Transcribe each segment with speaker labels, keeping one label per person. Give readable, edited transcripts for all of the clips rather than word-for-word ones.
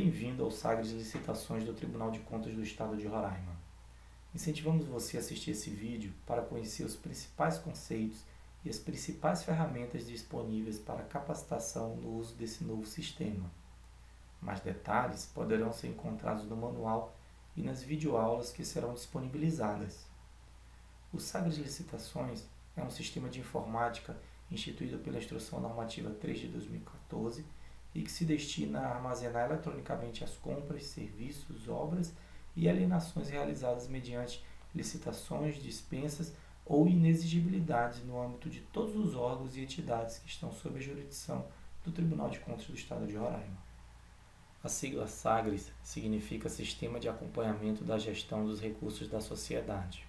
Speaker 1: bem-vindo ao Sagres Licitações do Tribunal de Contas do Estado de Roraima. Incentivamos você a assistir esse vídeo para conhecer os principais conceitos e as principais ferramentas disponíveis para capacitação no uso desse novo sistema. Mais detalhes poderão ser encontrados no manual e nas videoaulas que serão disponibilizadas. O Sagres Licitações é um sistema de informática instituído pela Instrução Normativa 3 de 2014 e que se destina a armazenar eletronicamente as compras, serviços, obras e alienações realizadas mediante licitações, dispensas ou inexigibilidades no âmbito de todos os órgãos e entidades que estão sob a jurisdição do Tribunal de Contas do Estado de Roraima. A sigla SAGRES significa Sistema de Acompanhamento da Gestão dos Recursos da Sociedade.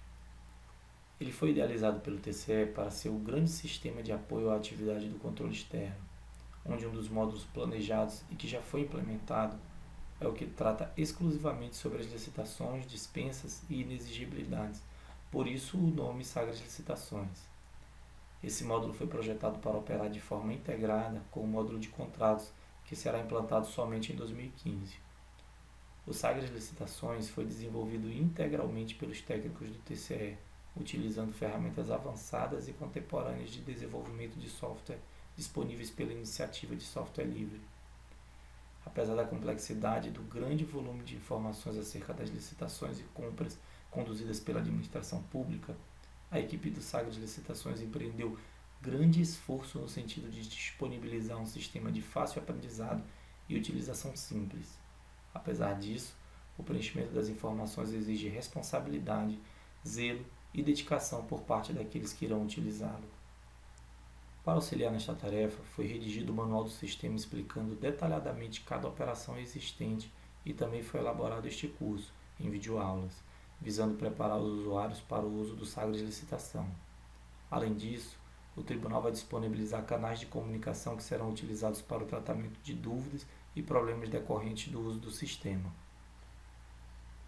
Speaker 1: Ele foi idealizado pelo TCE para ser o grande sistema de apoio à atividade do controle externo, onde um dos módulos planejados e que já foi implementado é o que trata exclusivamente sobre as licitações, dispensas e inexigibilidades, por isso o nome Sagres Licitações. Esse módulo foi projetado para operar de forma integrada com o módulo de contratos, que será implantado somente em 2015. O Sagres Licitações foi desenvolvido integralmente pelos técnicos do TCE, utilizando ferramentas avançadas e contemporâneas de desenvolvimento de software disponíveis pela Iniciativa de Software Livre. Apesar da complexidade e do grande volume de informações acerca das licitações e compras conduzidas pela administração pública, a equipe do Sagres Licitações empreendeu grande esforço no sentido de disponibilizar um sistema de fácil aprendizado e utilização simples. Apesar disso, o preenchimento das informações exige responsabilidade, zelo e dedicação por parte daqueles que irão utilizá-lo. Para auxiliar nesta tarefa, foi redigido o manual do sistema explicando detalhadamente cada operação existente e também foi elaborado este curso, em videoaulas, visando preparar os usuários para o uso do Sagres Licitação. Além disso, o Tribunal vai disponibilizar canais de comunicação que serão utilizados para o tratamento de dúvidas e problemas decorrentes do uso do sistema.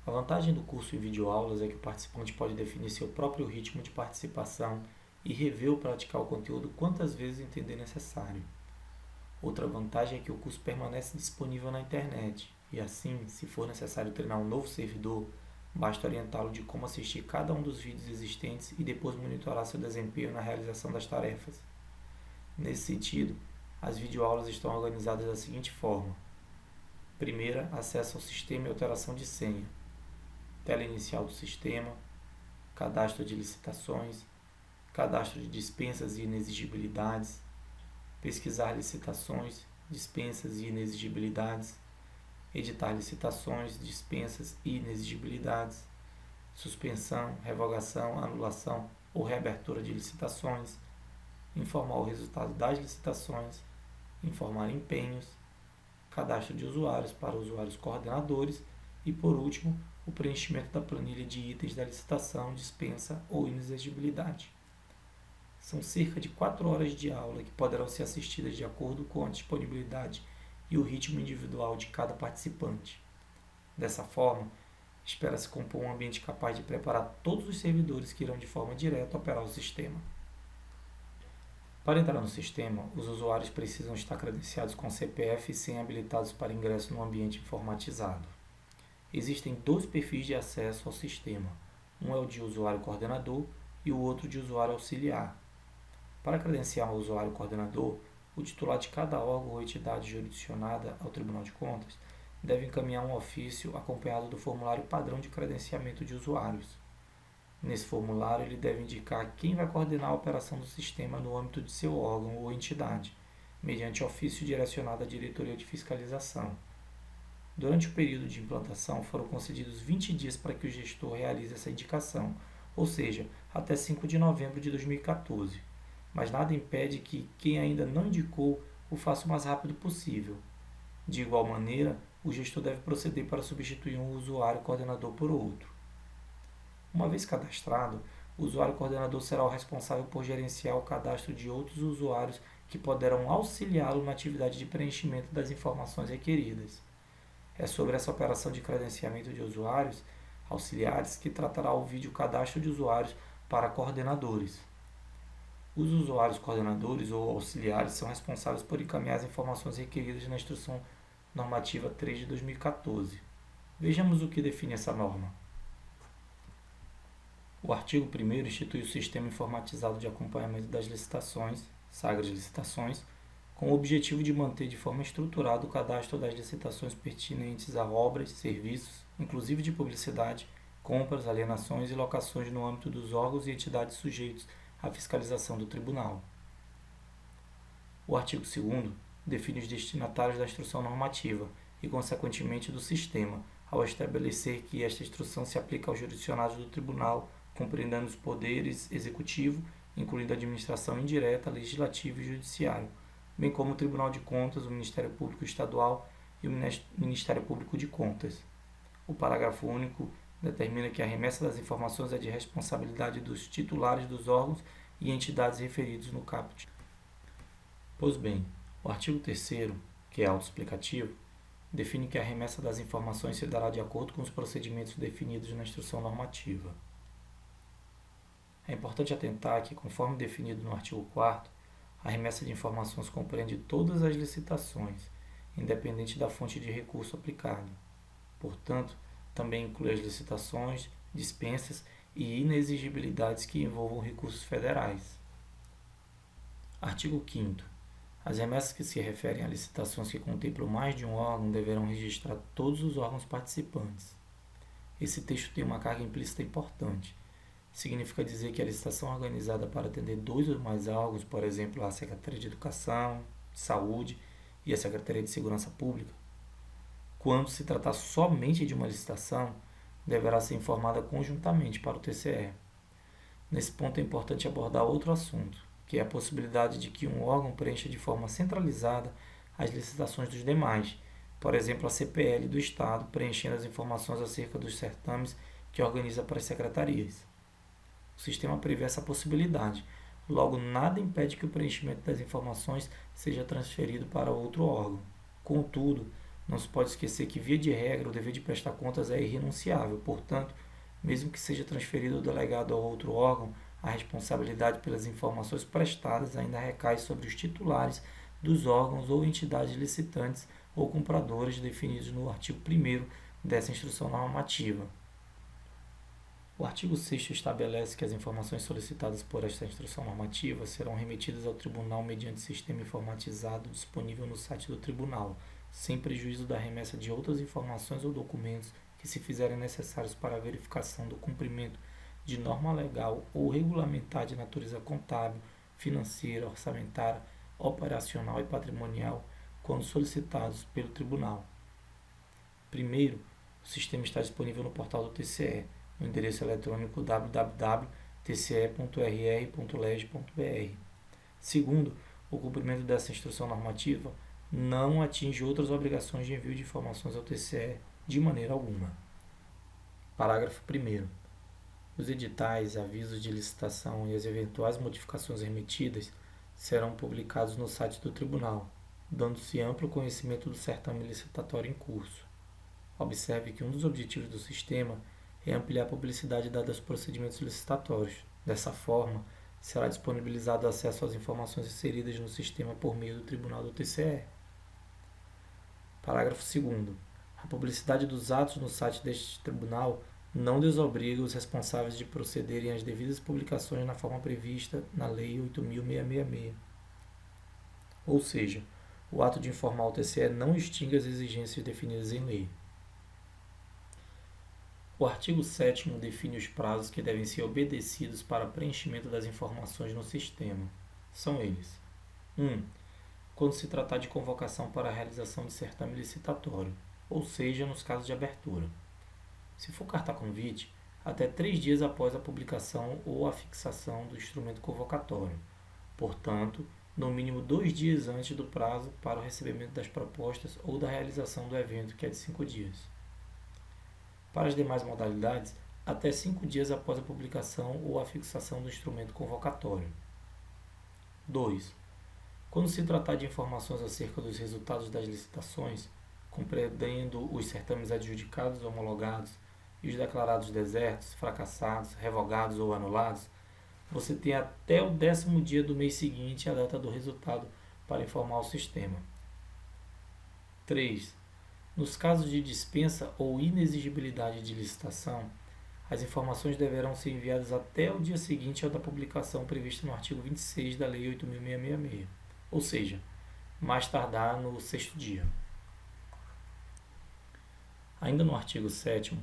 Speaker 1: A vantagem do curso em videoaulas é que o participante pode definir seu próprio ritmo de participação e rever ou praticar o conteúdo quantas vezes entender necessário. Outra vantagem é que o curso permanece disponível na internet e assim, se for necessário treinar um novo servidor, basta orientá-lo de como assistir cada um dos vídeos existentes e depois monitorar seu desempenho na realização das tarefas. Nesse sentido, as videoaulas estão organizadas da seguinte forma: primeira, acesso ao sistema e alteração de senha, tela inicial do sistema, cadastro de licitações, cadastro de dispensas e inexigibilidades, pesquisar licitações, dispensas e inexigibilidades, editar licitações, dispensas e inexigibilidades, suspensão, revogação, anulação ou reabertura de licitações, informar o resultado das licitações, informar empenhos, cadastro de usuários para usuários coordenadores e, por último, o preenchimento da planilha de itens da licitação, dispensa ou inexigibilidade. São cerca de 4 horas de aula que poderão ser assistidas de acordo com a disponibilidade e o ritmo individual de cada participante. Dessa forma, espera-se compor um ambiente capaz de preparar todos os servidores que irão de forma direta operar o sistema. Para entrar no sistema, os usuários precisam estar credenciados com CPF e senha habilitados para ingresso no ambiente informatizado. Existem 2 perfis de acesso ao sistema, um é o de usuário coordenador e o outro de usuário auxiliar. Para credenciar um usuário coordenador, o titular de cada órgão ou entidade jurisdicionada ao Tribunal de Contas deve encaminhar um ofício acompanhado do formulário padrão de credenciamento de usuários. Nesse formulário, ele deve indicar quem vai coordenar a operação do sistema no âmbito de seu órgão ou entidade, mediante ofício direcionado à diretoria de fiscalização. Durante o período de implantação, foram concedidos 20 dias para que o gestor realize essa indicação, ou seja, até 5 de novembro de 2014. Mas nada impede que quem ainda não indicou o faça o mais rápido possível. De igual maneira, o gestor deve proceder para substituir um usuário coordenador por outro. Uma vez cadastrado, o usuário coordenador será o responsável por gerenciar o cadastro de outros usuários que poderão auxiliá-lo na atividade de preenchimento das informações requeridas. É sobre essa operação de credenciamento de usuários auxiliares que tratará o vídeo Cadastro de Usuários para Coordenadores. Os usuários coordenadores ou auxiliares são responsáveis por encaminhar as informações requeridas na instrução Normativa 3 de 2014. Vejamos o que define essa norma. O artigo 1º institui o Sistema Informatizado de Acompanhamento das Licitações, SAGRAS Licitações, com o objetivo de manter de forma estruturada o cadastro das licitações pertinentes a obras, serviços, inclusive de publicidade, compras, alienações e locações no âmbito dos órgãos e entidades sujeitos à fiscalização do Tribunal. O artigo 2º define os destinatários da instrução normativa e, consequentemente, do sistema, ao estabelecer que esta instrução se aplica aos jurisdicionados do Tribunal, compreendendo os poderes executivo, incluindo a administração indireta, legislativo e judiciário, bem como o Tribunal de Contas, o Ministério Público Estadual e o Ministério Público de Contas. O parágrafo único determina que a remessa das informações é de responsabilidade dos titulares dos órgãos e entidades referidos no caput. Pois bem, o artigo 3º, que é autoexplicativo, define que a remessa das informações se dará de acordo com os procedimentos definidos na instrução normativa. É importante atentar que, conforme definido no artigo 4º, a remessa de informações compreende todas as licitações, independente da fonte de recurso aplicado. Portanto, também inclui as licitações, dispensas e inexigibilidades que envolvam recursos federais. Artigo 5º. As remessas que se referem a licitações que contemplam mais de um órgão deverão registrar todos os órgãos participantes. Esse texto tem uma carga implícita importante. Significa dizer que a licitação organizada para atender 2 ou mais órgãos, por exemplo, a Secretaria de Educação, de Saúde e a Secretaria de Segurança Pública, quando se tratar somente de uma licitação, deverá ser informada conjuntamente para o TCE. Nesse ponto é importante abordar outro assunto, que é a possibilidade de que um órgão preencha de forma centralizada as licitações dos demais, por exemplo, a CPL do Estado, preenchendo as informações acerca dos certames que organiza para as secretarias. O sistema prevê essa possibilidade, logo nada impede que o preenchimento das informações seja transferido para outro órgão. Contudo, não se pode esquecer que, via de regra, o dever de prestar contas é irrenunciável, portanto, mesmo que seja transferido ou delegado a outro órgão, a responsabilidade pelas informações prestadas ainda recai sobre os titulares dos órgãos ou entidades licitantes ou compradoras definidos no artigo 1º dessa instrução normativa. O artigo 6º estabelece que as informações solicitadas por esta instrução normativa serão remetidas ao Tribunal mediante sistema informatizado disponível no site do Tribunal, sem prejuízo da remessa de outras informações ou documentos que se fizerem necessários para a verificação do cumprimento de norma legal ou regulamentar de natureza contábil, financeira, orçamentária, operacional e patrimonial, quando solicitados pelo Tribunal. Primeiro, o sistema está disponível no portal do TCE, no endereço eletrônico www.tce.rr.leg.br. Segundo, o cumprimento dessa instrução normativa não atinge outras obrigações de envio de informações ao TCE de maneira alguma. Parágrafo 1º. Os editais, avisos de licitação e as eventuais modificações remetidas serão publicados no site do Tribunal, dando-se amplo conhecimento do certame licitatório em curso. Observe que um dos objetivos do sistema é ampliar a publicidade dada aos procedimentos licitatórios. Dessa forma, será disponibilizado acesso às informações inseridas no sistema por meio do Tribunal do TCE. Parágrafo 2º. A publicidade dos atos no site deste Tribunal não desobriga os responsáveis de procederem às devidas publicações na forma prevista na Lei 8.666. Ou seja, o ato de informar o TCE não extingue as exigências definidas em lei. O artigo 7º define os prazos que devem ser obedecidos para preenchimento das informações no sistema. São eles: 1. Quando se tratar de convocação para a realização de certame licitatório, ou seja, nos casos de abertura. Se for carta-convite, até 3 dias após a publicação ou a fixação do instrumento convocatório. Portanto, no mínimo 2 dias antes do prazo para o recebimento das propostas ou da realização do evento, que é de 5 dias. Para as demais modalidades, até 5 dias após a publicação ou a fixação do instrumento convocatório. 2. Quando se tratar de informações acerca dos resultados das licitações, compreendendo os certames adjudicados ou homologados e os declarados desertos, fracassados, revogados ou anulados, você tem até o 10º dia do mês seguinte à data do resultado para informar o sistema. 3. Nos casos de dispensa ou inexigibilidade de licitação, as informações deverão ser enviadas até o dia seguinte ao da publicação prevista no artigo 26 da Lei 8.666, ou seja, mais tardar no sexto dia. Ainda no artigo 7º,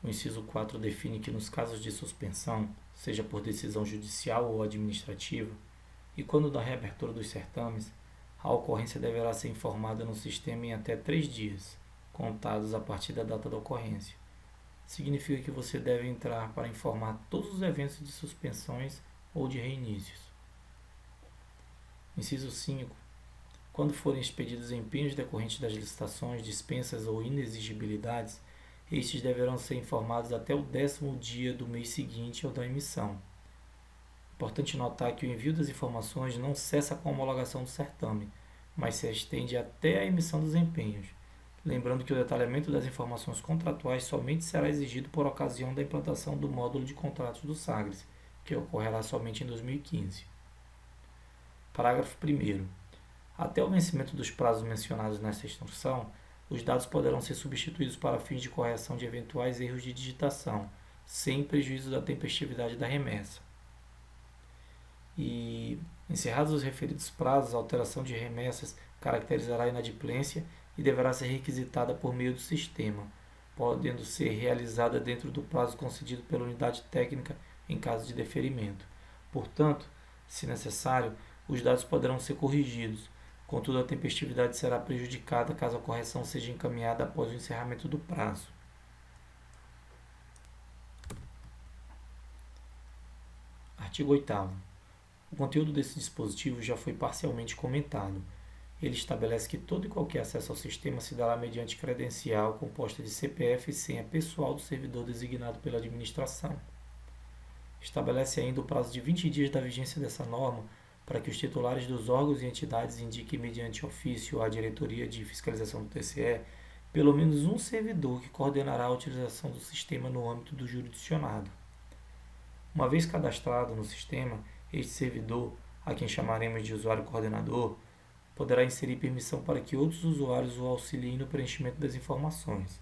Speaker 1: o inciso 4 define que nos casos de suspensão, seja por decisão judicial ou administrativa, e quando da reabertura dos certames, a ocorrência deverá ser informada no sistema em até 3 dias, contados a partir da data da ocorrência. Significa que você deve entrar para informar todos os eventos de suspensões ou de reinícios. Inciso 5. Quando forem expedidos empenhos decorrentes das licitações, dispensas ou inexigibilidades, estes deverão ser informados até o 10º dia do mês seguinte ao da emissão. Importante notar que o envio das informações não cessa com a homologação do certame, mas se estende até a emissão dos empenhos. Lembrando que o detalhamento das informações contratuais somente será exigido por ocasião da implantação do módulo de contratos do Sagres, que ocorrerá somente em 2015. Parágrafo 1º. Até o vencimento dos prazos mencionados nesta instrução, os dados poderão ser substituídos para fins de correção de eventuais erros de digitação, sem prejuízo da tempestividade da remessa. E, encerrados os referidos prazos, a alteração de remessas caracterizará a inadimplência e deverá ser requisitada por meio do sistema, podendo ser realizada dentro do prazo concedido pela unidade técnica em caso de deferimento. Portanto, se necessário, os dados poderão ser corrigidos, contudo a tempestividade será prejudicada caso a correção seja encaminhada após o encerramento do prazo. Artigo 8º. O conteúdo desse dispositivo já foi parcialmente comentado. Ele estabelece que todo e qualquer acesso ao sistema se dará mediante credencial composta de CPF e senha pessoal do servidor designado pela administração. Estabelece ainda o prazo de 20 dias da vigência dessa norma para que os titulares dos órgãos e entidades indiquem mediante ofício à Diretoria de Fiscalização do TCE pelo menos um servidor que coordenará a utilização do sistema no âmbito do jurisdicionado. Uma vez cadastrado no sistema, este servidor, a quem chamaremos de usuário coordenador, poderá inserir permissão para que outros usuários o auxiliem no preenchimento das informações.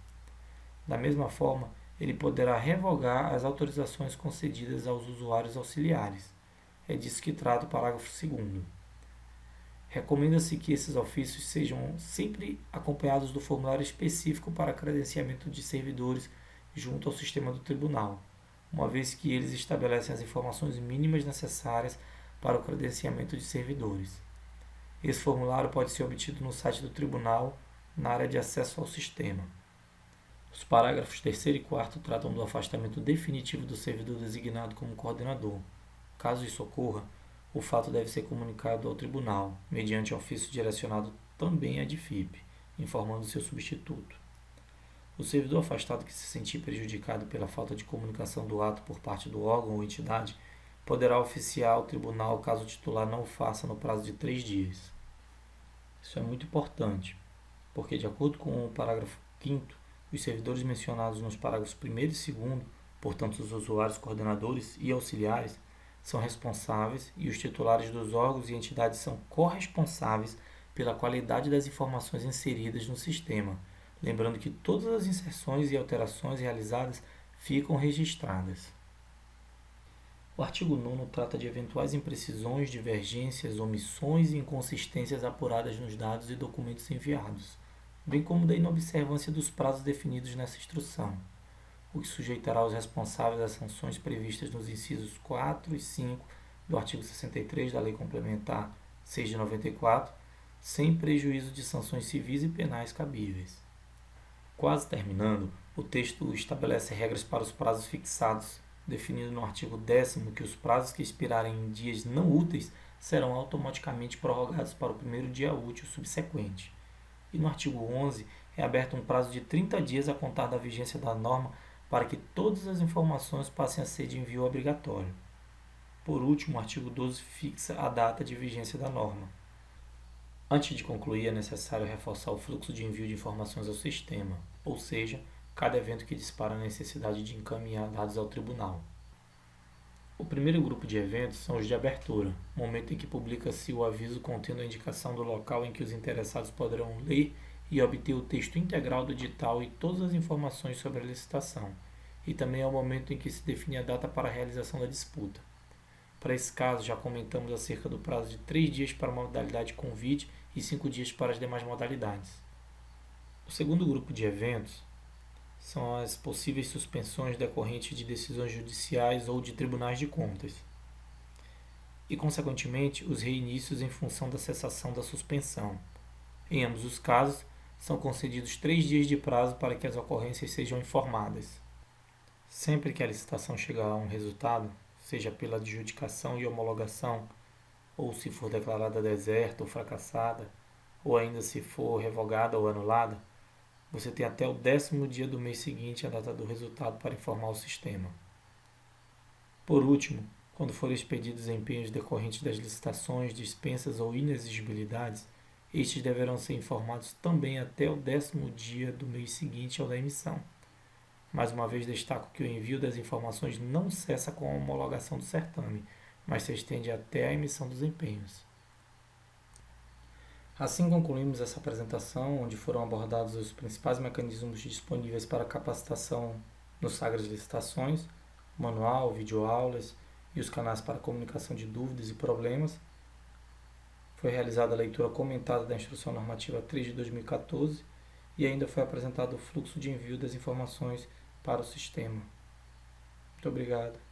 Speaker 1: Da mesma forma, ele poderá revogar as autorizações concedidas aos usuários auxiliares. É disso que trata o parágrafo 2º. Recomenda-se que esses ofícios sejam sempre acompanhados do formulário específico para credenciamento de servidores junto ao sistema do tribunal, uma vez que eles estabelecem as informações mínimas necessárias para o credenciamento de servidores. Esse formulário pode ser obtido no site do tribunal, na área de acesso ao sistema. Os parágrafos 3º e 4º tratam do afastamento definitivo do servidor designado como coordenador. Caso isso ocorra, o fato deve ser comunicado ao tribunal, mediante ofício direcionado também à DFIP, informando seu substituto. O servidor afastado que se sentir prejudicado pela falta de comunicação do ato por parte do órgão ou entidade poderá oficiar ao tribunal caso o titular não o faça no prazo de 3 dias. Isso é muito importante, porque de acordo com o parágrafo 5º, os servidores mencionados nos parágrafos 1º e 2º, portanto os usuários, coordenadores e auxiliares, são responsáveis e os titulares dos órgãos e entidades são corresponsáveis pela qualidade das informações inseridas no sistema, lembrando que todas as inserções e alterações realizadas ficam registradas. O artigo 9º trata de eventuais imprecisões, divergências, omissões e inconsistências apuradas nos dados e documentos enviados, bem como da inobservância dos prazos definidos nessa instrução, o que sujeitará os responsáveis às sanções previstas nos incisos 4 e 5 do artigo 63 da Lei Complementar 6 de 94, sem prejuízo de sanções civis e penais cabíveis. Quase terminando, o texto estabelece regras para os prazos fixados, definido no artigo 10º que os prazos que expirarem em dias não úteis serão automaticamente prorrogados para o primeiro dia útil subsequente. E no artigo 11 é aberto um prazo de 30 dias a contar da vigência da norma para que todas as informações passem a ser de envio obrigatório. Por último, o artigo 12 fixa a data de vigência da norma. Antes de concluir, é necessário reforçar o fluxo de envio de informações ao sistema, ou seja, cada evento que dispara a necessidade de encaminhar dados ao tribunal. O primeiro grupo de eventos são os de abertura, momento em que publica-se o aviso contendo a indicação do local em que os interessados poderão ler e obter o texto integral do edital e todas as informações sobre a licitação, e também é o momento em que se define a data para a realização da disputa. Para esse caso, já comentamos acerca do prazo de 3 dias para a modalidade convite e 5 dias para as demais modalidades. O segundo grupo de eventos são as possíveis suspensões decorrentes de decisões judiciais ou de tribunais de contas, e, consequentemente, os reinícios em função da cessação da suspensão. Em ambos os casos, são concedidos 3 dias de prazo para que as ocorrências sejam informadas. Sempre que a licitação chegar a um resultado, seja pela adjudicação e homologação, ou se for declarada deserta ou fracassada, ou ainda se for revogada ou anulada, você tem até o 10º dia do mês seguinte à data do resultado para informar o sistema. Por último, quando forem expedidos desempenhos decorrentes das licitações, dispensas ou inexigibilidades, estes deverão ser informados também até o 10º dia do mês seguinte ao da emissão. Mais uma vez destaco que o envio das informações não cessa com a homologação do certame, mas se estende até a emissão dos empenhos. Assim concluímos essa apresentação, onde foram abordados os principais mecanismos disponíveis para capacitação no Sagres Licitações, manual, videoaulas e os canais para comunicação de dúvidas e problemas. Foi realizada a leitura comentada da Instrução Normativa 3 de 2014 e ainda foi apresentado o fluxo de envio das informações para o sistema. Muito obrigado.